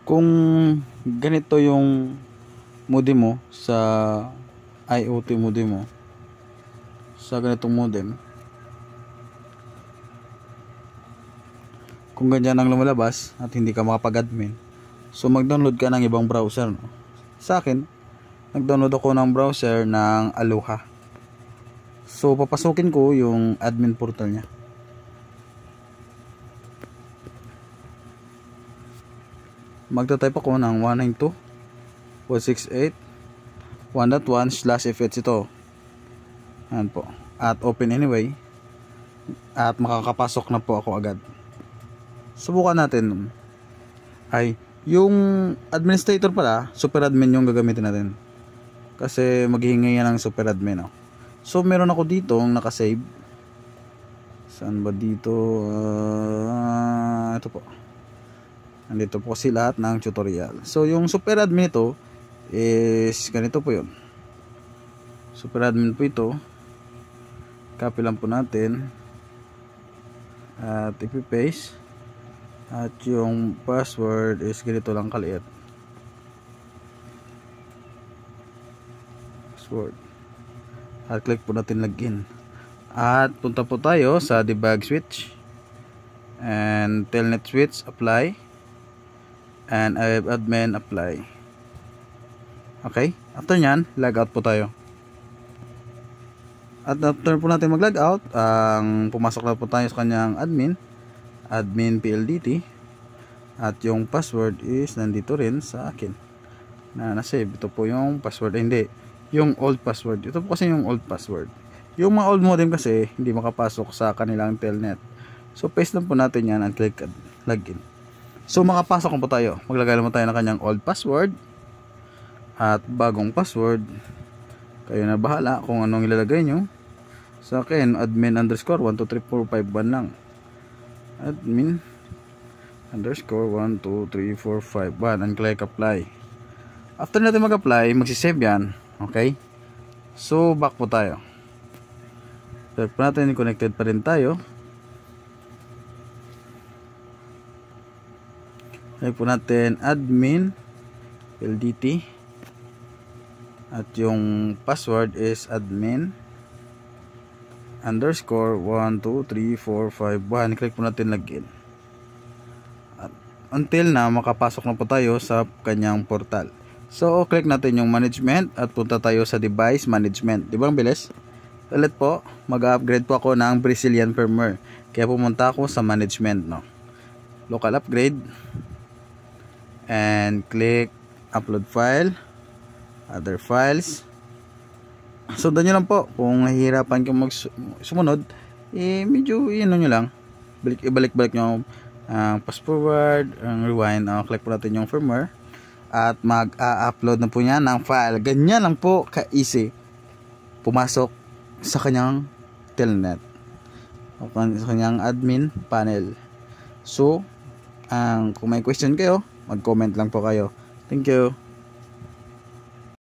Kung ganito yung modem mo sa IoT modem mo, sa ganitong modem, kung ganyan ang lumalabas at hindi ka makapag-admin, so mag-download ka ng ibang browser, no? Sa akin, nag-download ako ng browser ng Aloha. So papasukin ko yung admin portal niya. Magta-type ako ng 192.168.1.1/fh ito. Ayan po. At open anyway. At makakapasok na po ako agad. Subukan natin. Ay, yung administrator pala, super admin yung gagamitin natin. Kasi maghihingi yan ng super admin. No? So meron ako dito nakasave. Saan ba dito? Ito po. Nandito po kasi lahat ng tutorial. So yung super admin ito is ganito po yun. Super admin po ito. Copy lang po natin. At ipi-paste. At yung password is ganito lang kaliit. Password. At click po natin login. At punta po tayo sa debug switch. And telnet switch apply. And admin apply. Okay, after nyan, log out po tayo. At after po natin mag log out, pumasok na po tayo sa kanyang admin PLDT. At yung password is nandito rin sa akin na nasave. Ito po yung password, hindi, yung old password. Ito po kasi yung old password. Yung mga old modem kasi hindi makapasok sa kanilang telnet. So paste lang po natin yan and click login. So makapasok na po tayo. Maglagay naman tayo ng kanyang old password at bagong password. Kayo na bahala kung anong ilalagay nyo. Sa akin, admin_12345 lang. Admin _12345 and click apply. After natin mag-apply, magsisave yan. Okay? So back po tayo. Click po natin, connected pa rin tayo. Click po natin admin LDT at yung password is admin _12345. Click po natin login. At until na makapasok na po tayo sa kanyang portal. So click natin yung management at punta tayo sa device management. Di ba ang bilis? Ulit po, mag-upgrade po ako ng Brazilian firmware. Kaya pumunta ako sa management, no? Local upgrade. And click upload file, other files. Sundan nyo lang po. Kung nahihirapan kayong sumunod, medyo nyo lang, ibalik-balik nyo fast forward, rewind. Click po natin yung firmware at mag-upload na po niya ng file. Ganyan lang po ka-easy pumasok sa kanyang telnet o sa kanyang admin panel. So kung may question kayo, mag-comment lang po kayo. Thank you.